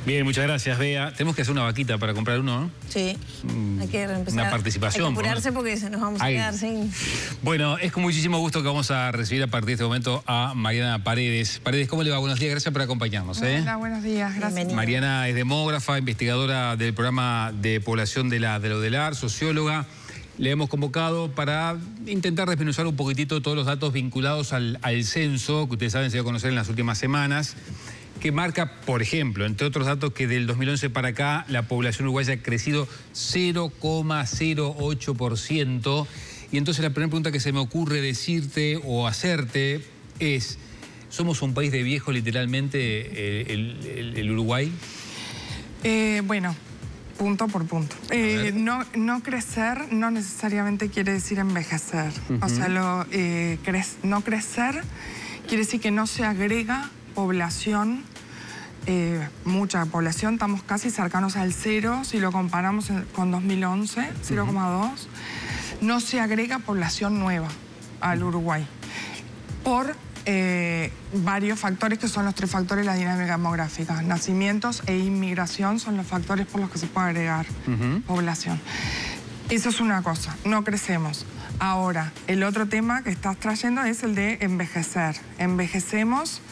Bien, muchas gracias, Bea. Tenemos que hacer una vaquita para comprar uno, ¿no? Sí, hay que empezar. Una participación. Hay que apurarse porque nos vamos a quedar sin... Bueno, es con muchísimo gusto que vamos a recibir a partir de este momento a Mariana Paredes. Paredes, ¿cómo le va? Buenos días, gracias por acompañarnos. Hola, buenos días, gracias. Bienvenida. Mariana es demógrafa, investigadora del programa de población de la ODELAR, socióloga. Le hemos convocado para intentar desmenuzar un poquitito todos los datos vinculados al censo, que ustedes saben se dio a conocer en las últimas semanas, que marca, por ejemplo, entre otros datos, que del 2011 para acá la población uruguaya ha crecido 0,08%. Y entonces la primera pregunta que se me ocurre decirte o hacerte es, ¿somos un país de viejos literalmente el Uruguay? Bueno, punto por punto. No crecer no necesariamente quiere decir envejecer. O sea, no crecer quiere decir que no se agrega población, mucha población, estamos casi cercanos al 0, si lo comparamos con 2011, 0,2. No se agrega población nueva al Uruguay por varios factores que son los 3 factores de la dinámica demográfica. Nacimientos e inmigración son los factores por los que se puede agregar población. Eso es una cosa, no crecemos. Ahora, el otro tema que estás trayendo es el de envejecer. Envejecemos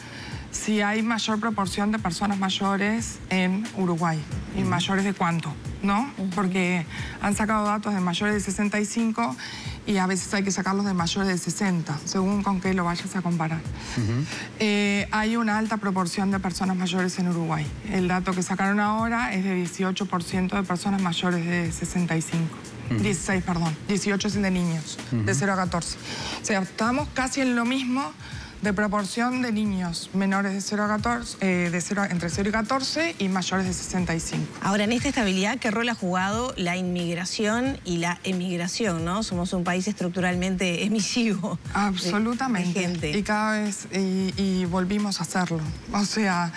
si hay mayor proporción de personas mayores en Uruguay. ¿Y mayores de cuánto? ¿No? Porque han sacado datos de mayores de 65 y a veces hay que sacarlos de mayores de 60, según con qué lo vayas a comparar. Hay una alta proporción de personas mayores en Uruguay. El dato que sacaron ahora es de 18% de personas mayores de 65. 16, perdón. 18 es el de niños, de 0 a 14. O sea, estamos casi en lo mismo de proporción de niños menores de 0 a 14, entre 0 y 14 y mayores de 65. Ahora, en esta estabilidad, ¿qué rol ha jugado la inmigración y la emigración, no? Somos un país estructuralmente emisivo. Absolutamente. De gente. Y cada vez, y volvimos a hacerlo. O sea,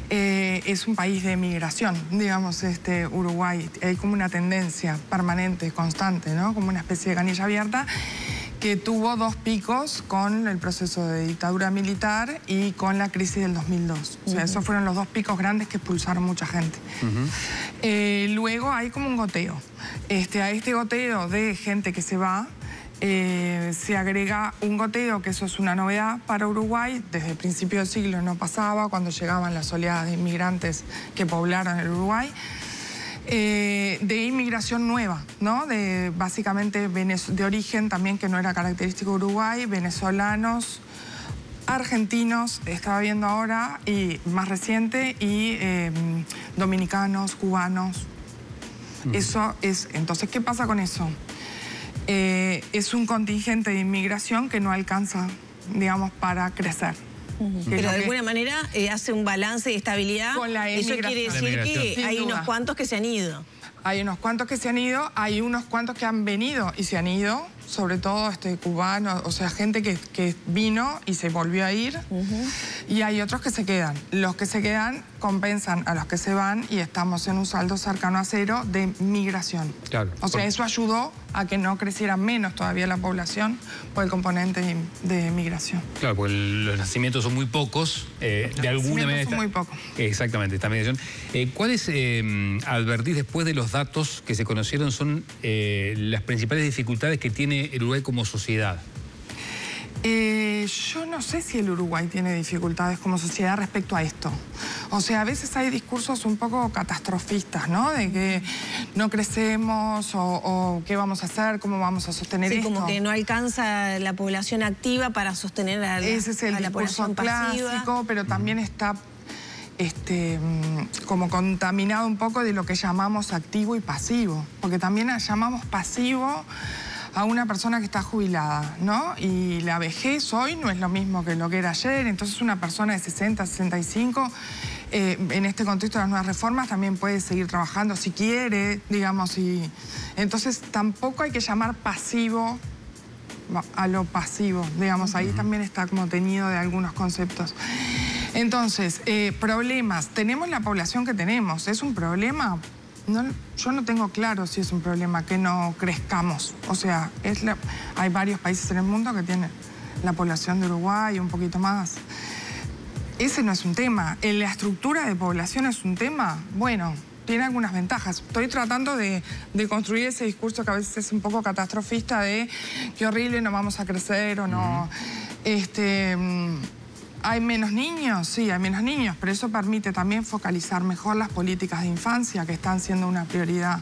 es un país de emigración, digamos, Uruguay. Hay como una tendencia permanente, constante, ¿no? Como una especie de canilla abierta, que tuvo 2 picos con el proceso de dictadura militar y con la crisis del 2002. O sea, esos fueron los 2 picos grandes que expulsaron mucha gente. Luego hay como un goteo. A este goteo de gente que se va, se agrega un goteo, que eso es una novedad para Uruguay. Desde el principio del siglo no pasaba, cuando llegaban las oleadas de inmigrantes que poblaron el Uruguay. De inmigración nueva, ¿no? Básicamente de origen también, que no era característico de Uruguay, venezolanos, argentinos, estaba viendo ahora, y más reciente, y dominicanos, cubanos. Eso es. Entonces, ¿qué pasa con eso? Es un contingente de inmigración que no alcanza, digamos, para crecer. Pero de alguna manera hace un balance de estabilidad. Con la eso quiere decir que hay unos cuantos que se han ido. Hay unos cuantos que se han ido, hay unos cuantos que han venido y se han ido, sobre todo cubanos, o sea, gente que vino y se volvió a ir, y hay otros que se quedan. Los que se quedan compensan a los que se van y estamos en un saldo cercano a 0 de migración. Claro. O sea, eso ayudó a que no creciera menos todavía la población por el componente de migración. Claro, porque los nacimientos son muy pocos, de alguna manera... Son muy pocos. Exactamente, esta migración. ¿Cuáles, advertís después de los datos que se conocieron, son las principales dificultades que tiene el Uruguay como sociedad? Yo no sé si el Uruguay tiene dificultades como sociedad respecto a esto. O sea, a veces hay discursos un poco catastrofistas, ¿no? De que no crecemos o qué vamos a hacer, cómo vamos a sostener esto. Como que no alcanza la población activa para sostener a la población pasiva. Clásico, pero también está como contaminado un poco de lo que llamamos activo y pasivo. Porque también llamamos pasivo a una persona que está jubilada, ¿no? Y la vejez hoy no es lo mismo que lo que era ayer. Entonces una persona de 60, 65, en este contexto de las nuevas reformas, también puede seguir trabajando si quiere, digamos. Entonces tampoco hay que llamar pasivo a lo pasivo, digamos. Ahí también está como teñido de algunos conceptos. Entonces, problemas. Tenemos la población que tenemos. ¿Es un problema? No, yo no tengo claro si es un problema que no crezcamos. O sea, hay varios países en el mundo que tienen la población de Uruguay un poquito más. ese no es un tema. La estructura de población es un tema, bueno, tiene algunas ventajas. Estoy tratando de construir ese discurso que a veces es un poco catastrofista de qué horrible, no vamos a crecer o no. ¿Hay menos niños? Sí, hay menos niños, pero eso permite también focalizar mejor las políticas de infancia, que están siendo una prioridad,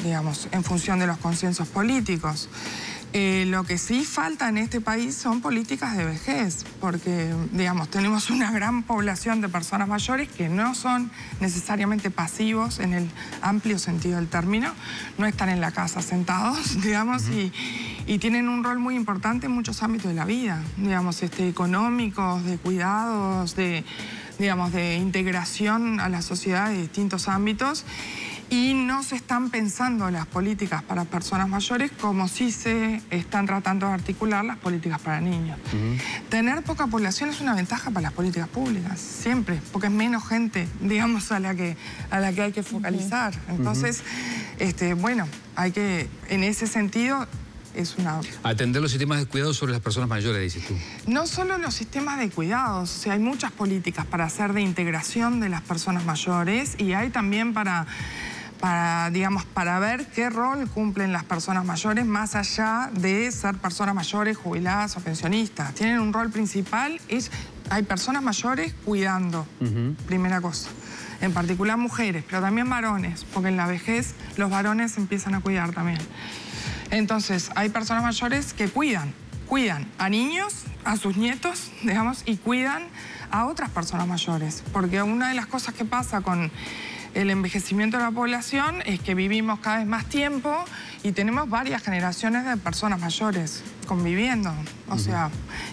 digamos, en función de los consensos políticos. Lo que sí falta en este país son políticas de vejez, porque, digamos, tenemos una gran población de personas mayores que no son necesariamente pasivos en el amplio sentido del término, no están en la casa sentados, digamos, y tienen un rol muy importante en muchos ámbitos de la vida, digamos, económicos, de cuidados, digamos, de integración a la sociedad de distintos ámbitos. Y no se están pensando las políticas para personas mayores como si se están tratando de articular las políticas para niños. Tener poca población es una ventaja para las políticas públicas, siempre, porque es menos gente, digamos, a la que hay que focalizar. Entonces, bueno, hay que, en ese sentido, es una... Atender los sistemas de cuidado sobre las personas mayores, dices tú. No solo los sistemas de cuidados, o sea, hay muchas políticas para hacer de integración de las personas mayores y hay también para ver qué rol cumplen las personas mayores más allá de ser personas mayores, jubiladas o pensionistas. Tienen un rol principal, hay personas mayores cuidando, primera cosa. En particular mujeres, pero también varones, porque en la vejez los varones empiezan a cuidar también. Entonces, hay personas mayores que cuidan a niños, a sus nietos, digamos, y cuidan a otras personas mayores. Porque una de las cosas que pasa con el envejecimiento de la población es que vivimos cada vez más tiempo y tenemos varias generaciones de personas mayores conviviendo. O sea,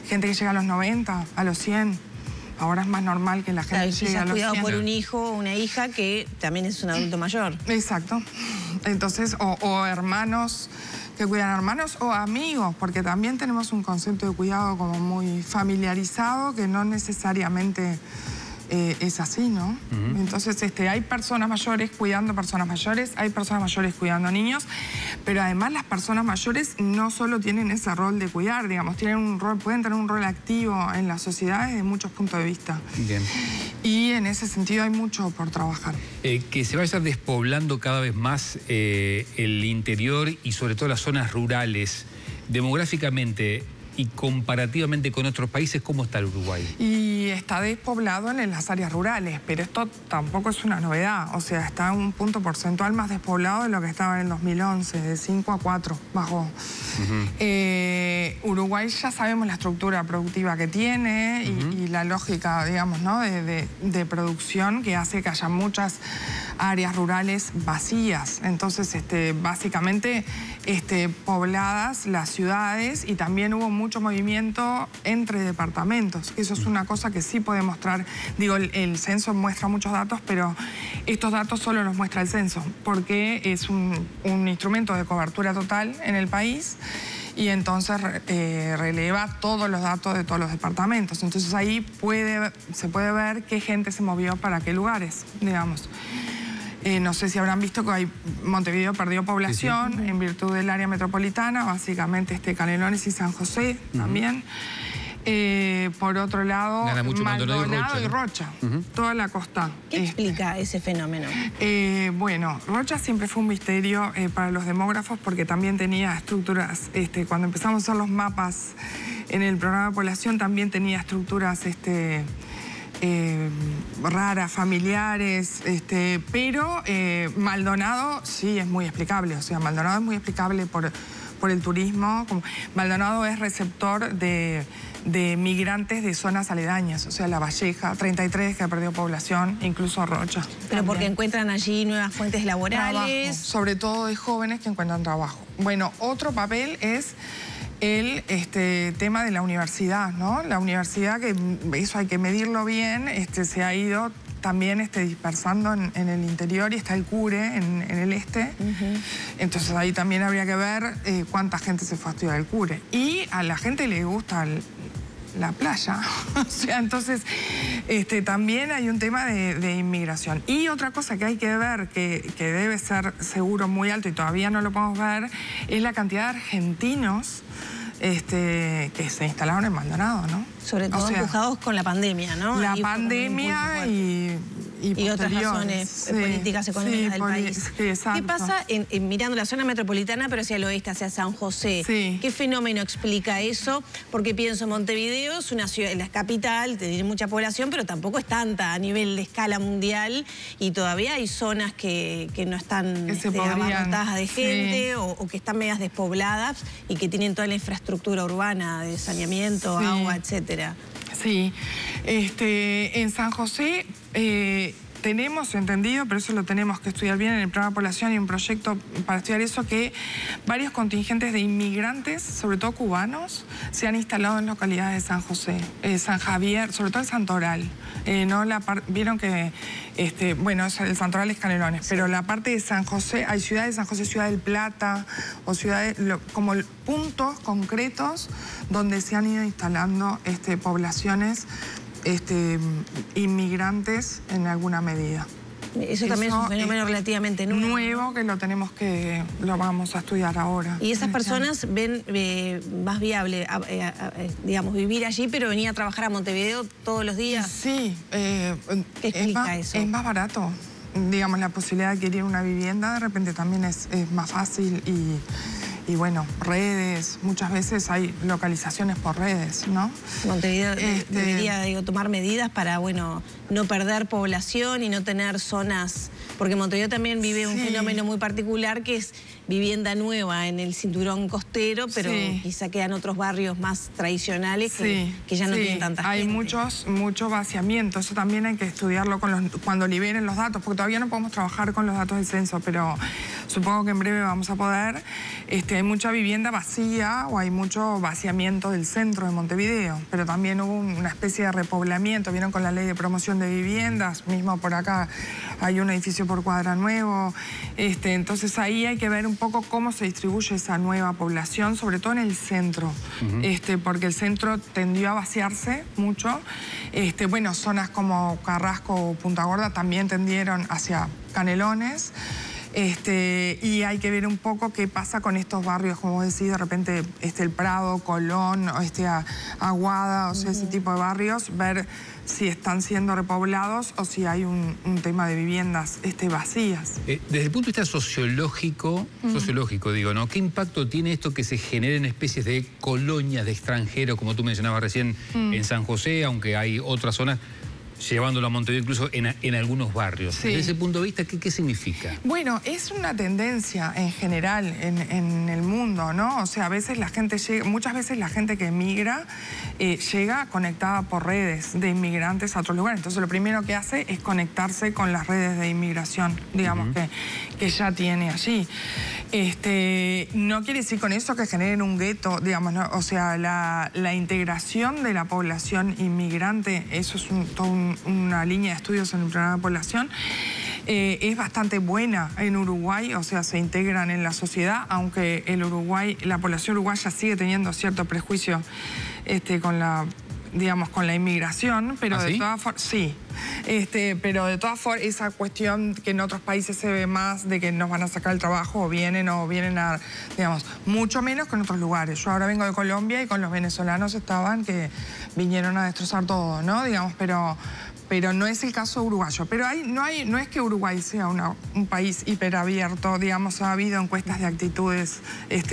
gente que llega a los 90, a los 100. Ahora es más normal que la gente llegue a los 100. Cuidado por un hijo o una hija que también es un adulto mayor. Exacto. Entonces, o hermanos que cuidan a hermanos o amigos, porque también tenemos un concepto de cuidado como muy familiarizado que no necesariamente es así, ¿no? Entonces, hay personas mayores cuidando personas mayores, hay personas mayores cuidando niños, pero además las personas mayores no solo tienen ese rol de cuidar, digamos, pueden tener un rol activo en la sociedad desde muchos puntos de vista. Bien. Y en ese sentido hay mucho por trabajar. Que se vaya despoblando cada vez más el interior y sobre todo las zonas rurales, demográficamente y comparativamente con otros países, ¿cómo está el Uruguay? Y está despoblado en las áreas rurales, pero esto tampoco es una novedad. O sea, está en un punto porcentual más despoblado de lo que estaba en el 2011, de 5 a 4 bajó. Uruguay ya sabemos la estructura productiva que tiene y la lógica, digamos, ¿no? de producción que hace que haya muchas áreas rurales vacías. Entonces, básicamente, pobladas las ciudades y también hubo mucho movimiento entre departamentos. Eso es una cosa que sí puede mostrar. Digo, el censo muestra muchos datos, pero estos datos solo los muestra el censo, porque es un instrumento de cobertura total en el país y entonces releva todos los datos de todos los departamentos. Entonces ahí se puede ver qué gente se movió para qué lugares, digamos. No sé si habrán visto que Montevideo perdió población en virtud del área metropolitana, básicamente Canelones y San José también. Por otro lado, Maldonado y Rocha, toda la costa. ¿Qué explica ese fenómeno? Bueno, Rocha siempre fue un misterio para los demógrafos porque también tenía estructuras, cuando empezamos a hacer los mapas en el programa de población también tenía estructuras raras, familiares, pero Maldonado sí es muy explicable, o sea, Maldonado es muy explicable por el turismo. Maldonado es receptor de migrantes de zonas aledañas, o sea, La Valleja, 33 que ha perdido población, incluso Rocha. Pero también. Porque encuentran allí nuevas fuentes laborales. Trabajo, sobre todo de jóvenes que encuentran trabajo. Bueno, otro papel es el tema de la universidad, ¿no? La universidad, que eso hay que medirlo bien, se ha ido también dispersando en el interior y está el CURE en el este. Entonces ahí también habría que ver cuánta gente se fue a estudiar el CURE. Y a la gente le gusta la playa. O sea, entonces también hay un tema de inmigración. Y otra cosa que hay que ver, que debe ser seguro muy alto y todavía no lo podemos ver, es la cantidad de argentinos que se instalaron en Maldonado, ¿no? Sobre todo empujados con la pandemia, ¿no? La pandemia y otras razones políticas, económicas del país. Sí, exacto. ¿Qué pasa mirando la zona metropolitana, pero hacia el oeste, hacia San José? Sí. ¿Qué fenómeno explica eso? Porque pienso Montevideo es una ciudad, la capital, tiene mucha población, pero tampoco es tanta a nivel de escala mundial y todavía hay zonas que no están abarrotadas de gente o que están medias despobladas y que tienen toda la infraestructura urbana de saneamiento, agua, etcétera. Sí, en San José tenemos entendido, pero eso lo tenemos que estudiar bien en el programa de población y un proyecto para estudiar eso, que varios contingentes de inmigrantes, sobre todo cubanos, se han instalado en localidades de San José, San Javier, sobre todo el Santoral. Vieron que, bueno, el Santoral es Canelones, pero la parte de San José, hay ciudades de San José, Ciudad del Plata, o ciudades, como puntos concretos donde se han ido instalando poblaciones inmigrantes en alguna medida. Eso también es un fenómeno relativamente nuevo. Nuevo que lo vamos a estudiar ahora. Y esas personas ven más viable, digamos, vivir allí, pero venir a trabajar a Montevideo todos los días. Sí. ¿Qué explica eso? Es más barato. Digamos, la posibilidad de adquirir una vivienda de repente también es más fácil y bueno, redes, muchas veces hay localizaciones por redes, ¿no? Montevideo debería tomar medidas para, bueno, no perder población y no tener zonas, porque Montevideo también vive un fenómeno muy particular que es vivienda nueva en el cinturón costero, pero quizá quedan otros barrios más tradicionales que ya no tienen tanta gente. Hay mucho vaciamiento, eso también hay que estudiarlo cuando liberen los datos, porque todavía no podemos trabajar con los datos del censo, pero supongo que en breve vamos a poder. Hay mucha vivienda vacía o hay mucho vaciamiento del centro de Montevideo, pero también hubo una especie de repoblamiento, vieron con la ley de promoción de viviendas, mismo por acá hay un edificio por cuadra nuevo, entonces ahí hay que ver un poco cómo se distribuye esa nueva población, sobre todo en el centro, porque el centro tendió a vaciarse mucho, bueno, zonas como Carrasco o Punta Gorda también tendieron hacia Canelones, y hay que ver un poco qué pasa con estos barrios, como vos decís, de repente el Prado, Colón, Aguada, o sea, ese tipo de barrios, ver si están siendo repoblados o si hay un tema de viviendas vacías. Desde el punto de vista sociológico digo, ¿no? ¿Qué impacto tiene esto que se generen especies de colonias de extranjeros, como tú mencionabas recién, en San José, aunque hay otras zonas, llevándolo a Montevideo incluso en algunos barrios? Desde ese punto de vista, ¿qué significa? Bueno, es una tendencia en general en el mundo, ¿no? O sea, a veces muchas veces la gente que emigra llega conectada por redes de inmigrantes a otros lugares. Entonces lo primero que hace es conectarse con las redes de inmigración, digamos, que ya tiene allí. No quiere decir con eso que generen un gueto, digamos, ¿no? O sea, la integración de la población inmigrante, eso es una línea de estudios en el programa de población, es bastante buena en Uruguay, o sea, se integran en la sociedad, aunque la población uruguaya sigue teniendo cierto prejuicio con la inmigración, pero de todas formas, pero de todas formas, esa cuestión que en otros países se ve más de que nos van a sacar el trabajo o vienen a, digamos, mucho menos que en otros lugares. Yo ahora vengo de Colombia y con los venezolanos que vinieron a destrozar todo, ¿no? Digamos, pero no es el caso uruguayo. Pero no es que Uruguay sea un país hiperabierto, digamos, ha habido encuestas de actitudes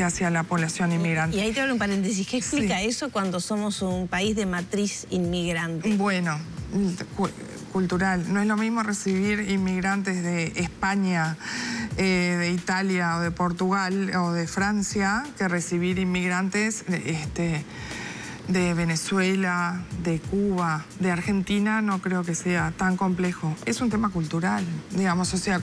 hacia la población inmigrante. Y ahí te hablo un paréntesis, ¿qué explica eso cuando somos un país de matriz inmigrante? Bueno, cultural. No es lo mismo recibir inmigrantes de España, de Italia o de Portugal o de Francia que recibir inmigrantes de Venezuela, de Cuba, de Argentina. No creo que sea tan complejo. Es un tema cultural, digamos, o sea,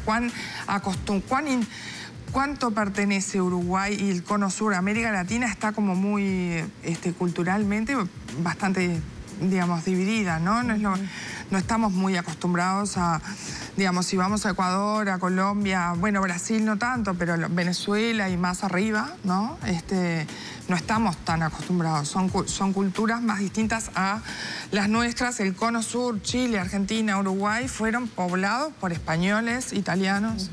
cuánto pertenece Uruguay y el cono sur. América Latina está como muy culturalmente bastante, digamos, dividida, ¿no? No estamos muy acostumbrados a digamos, si vamos a Ecuador, a Colombia, bueno, Brasil no tanto, pero Venezuela y más arriba, ¿no? No estamos tan acostumbrados. Son culturas más distintas a las nuestras. El Cono Sur, Chile, Argentina, Uruguay fueron poblados por españoles, italianos.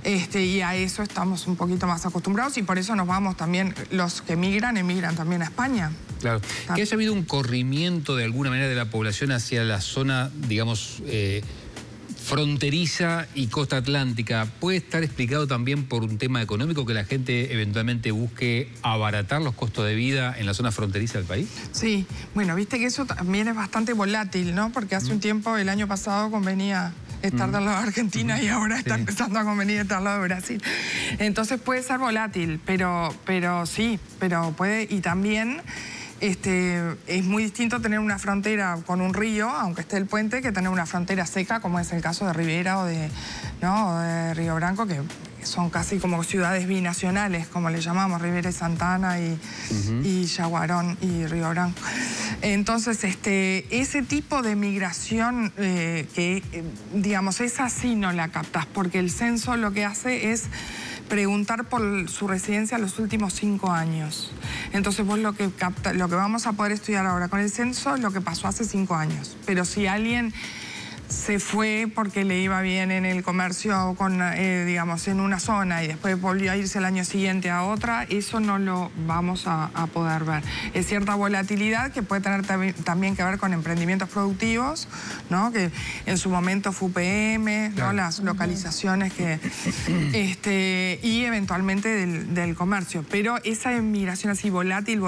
Y a eso estamos un poquito más acostumbrados y por eso nos vamos también, los que emigran también a España. Claro. Que haya habido un corrimiento de alguna manera de la población hacia la zona, digamos, fronteriza y costa atlántica, ¿puede estar explicado también por un tema económico, que la gente eventualmente busque abaratar los costos de vida en la zona fronteriza del país? Sí, bueno, viste que eso también es bastante volátil, ¿no? Porque hace un tiempo, el año pasado, convenía estar del lado de Argentina y ahora está empezando a convenir estar del lado de Brasil. Entonces puede ser volátil, pero sí, pero puede, y también es muy distinto tener una frontera con un río, aunque esté el puente, que tener una frontera seca, como es el caso de Rivera o de Río Branco, que son casi como ciudades binacionales, como le llamamos, Rivera y Santana y Yaguarón y Río Branco. Entonces, ese tipo de migración digamos, esa sí no la captás, porque el censo lo que hace es preguntar por su residencia los últimos 5 años. Entonces vos lo que vamos a poder estudiar ahora con el censo es lo que pasó hace 5 años. Pero si alguien se fue porque le iba bien en el comercio, digamos, en una zona y después volvió a irse el año siguiente a otra, eso no lo vamos a poder ver. Es cierta volatilidad que puede tener también que ver con emprendimientos productivos, ¿no? Que en su momento fue UPM, ¿no? Las localizaciones y eventualmente del comercio. Pero esa inmigración así volátil,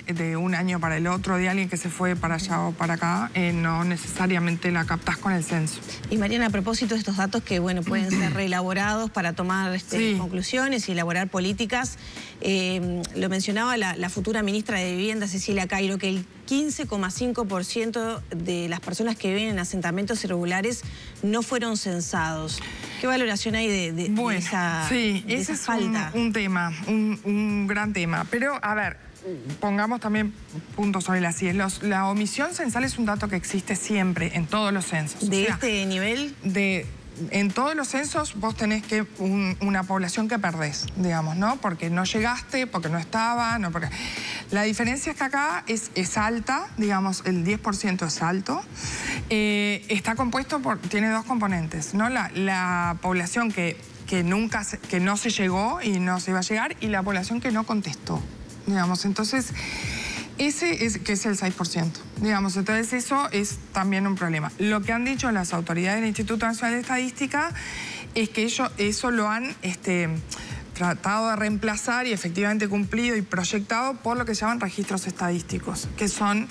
de un año para el otro, de alguien que se fue para allá o para acá, no necesariamente la captás con el censo. Y Mariana, a propósito de estos datos que, bueno, pueden ser reelaborados para tomar conclusiones y elaborar políticas, lo mencionaba la futura ministra de Vivienda, Cecilia Cairo, que el 15,5% de las personas que viven en asentamientos irregulares no fueron censados. ¿Qué valoración hay de esa, ese falta? Es un tema, un gran tema. Pero, a ver, pongamos también puntos sobre las IES. La omisión censal es un dato que existe siempre en todos los censos. ¿De este nivel? En todos los censos vos tenés que una población que perdés, digamos, ¿no? Porque no llegaste, porque no estaba, no porque... La diferencia es que acá es alta, digamos, el 10% es alto. Está compuesto tiene 2 componentes, ¿no? La población que no se llegó y no se iba a llegar, y la población que no contestó, digamos. Entonces, que es el 6%, digamos. Entonces eso es también un problema. Lo que han dicho las autoridades del Instituto Nacional de Estadística es que eso lo han tratado de reemplazar y efectivamente cumplido y proyectado por lo que se llaman registros estadísticos, que son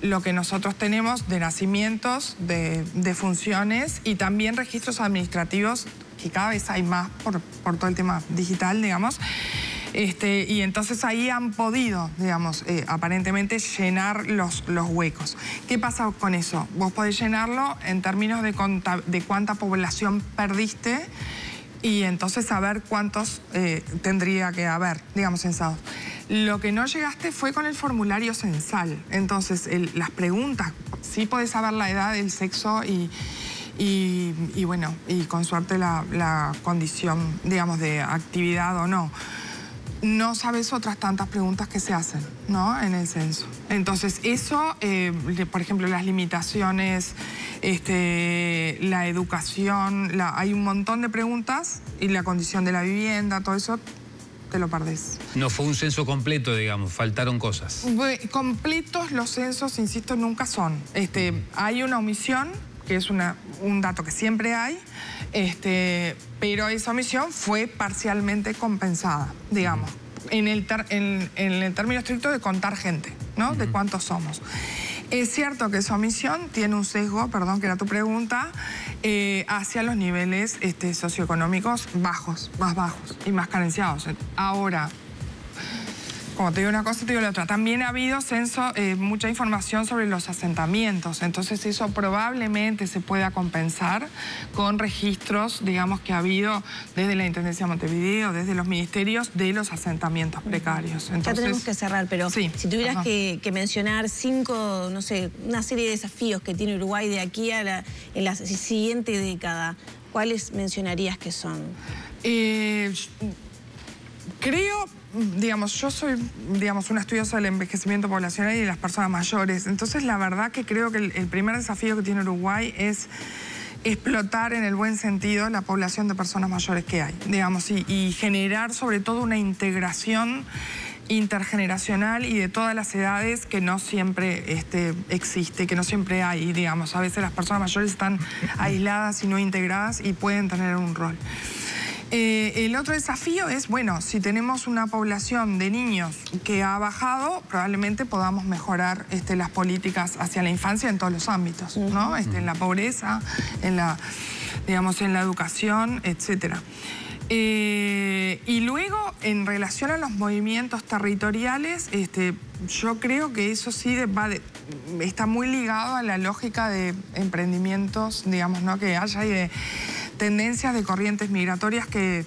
lo que nosotros tenemos de nacimientos, de funciones, y también registros administrativos, que cada vez hay más por todo el tema digital, digamos. Y entonces ahí han podido, digamos, aparentemente llenar los huecos. ¿Qué pasa con eso? Vos podés llenarlo en términos de cuánta población perdiste y entonces saber cuántos tendría que haber, digamos, censados. Lo que no llegaste fue con el formulario censal. Entonces, las preguntas, sí podés saber la edad, el sexo y bueno, y con suerte la condición, digamos, de actividad o no. No sabes otras tantas preguntas que se hacen, ¿no? En el censo. Entonces, eso, por ejemplo, las limitaciones, la educación, hay un montón de preguntas, y la condición de la vivienda, todo eso, te lo perdés. No fue un censo completo, digamos, faltaron cosas. Completos los censos, insisto, nunca son. Hay una omisión, que es un dato que siempre hay, pero esa omisión fue parcialmente compensada, digamos, en el término estricto de contar gente, ¿no? De cuántos somos. Es cierto que esa omisión tiene un sesgo, perdón, que era tu pregunta, hacia los niveles socioeconómicos bajos, más bajos y más carenciados. Ahora, como te digo una cosa, te digo la otra. También ha habido mucha información sobre los asentamientos. Entonces eso probablemente se pueda compensar con registros, digamos, que ha habido desde la Intendencia de Montevideo, desde los ministerios, de los asentamientos precarios. Entonces, ya tenemos que cerrar, pero sí, si tuvieras que mencionar 5, no sé, una serie de desafíos que tiene Uruguay de aquí en la siguiente década, ¿cuáles mencionarías que son? Creo, digamos, yo soy, digamos, una estudiosa del envejecimiento poblacional y de las personas mayores. Entonces, la verdad que creo que el primer desafío que tiene Uruguay es explotar en el buen sentido la población de personas mayores que hay, digamos, y generar sobre todo una integración intergeneracional y de todas las edades que no siempre existe, que no siempre hay, digamos. A veces las personas mayores están aisladas y no integradas y pueden tener un rol. El otro desafío es, bueno, si tenemos una población de niños que ha bajado, probablemente podamos mejorar las políticas hacia la infancia en todos los ámbitos, ¿no? En la pobreza, digamos, en la educación, etcétera. Y luego, en relación a los movimientos territoriales, yo creo que eso sí está muy ligado a la lógica de emprendimientos, digamos, ¿no? Que haya y de tendencias de corrientes migratorias que,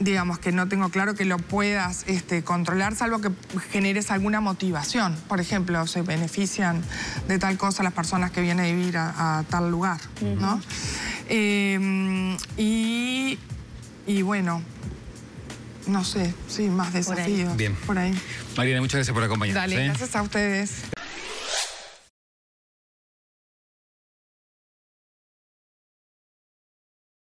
digamos, que no tengo claro que lo puedas controlar, salvo que generes alguna motivación. Por ejemplo, se benefician de tal cosa las personas que vienen a vivir a tal lugar, ¿no? Y bueno, no sé, sí, más desafíos. Bien. Por ahí. Mariana, muchas gracias por acompañarnos. Dale, gracias a ustedes.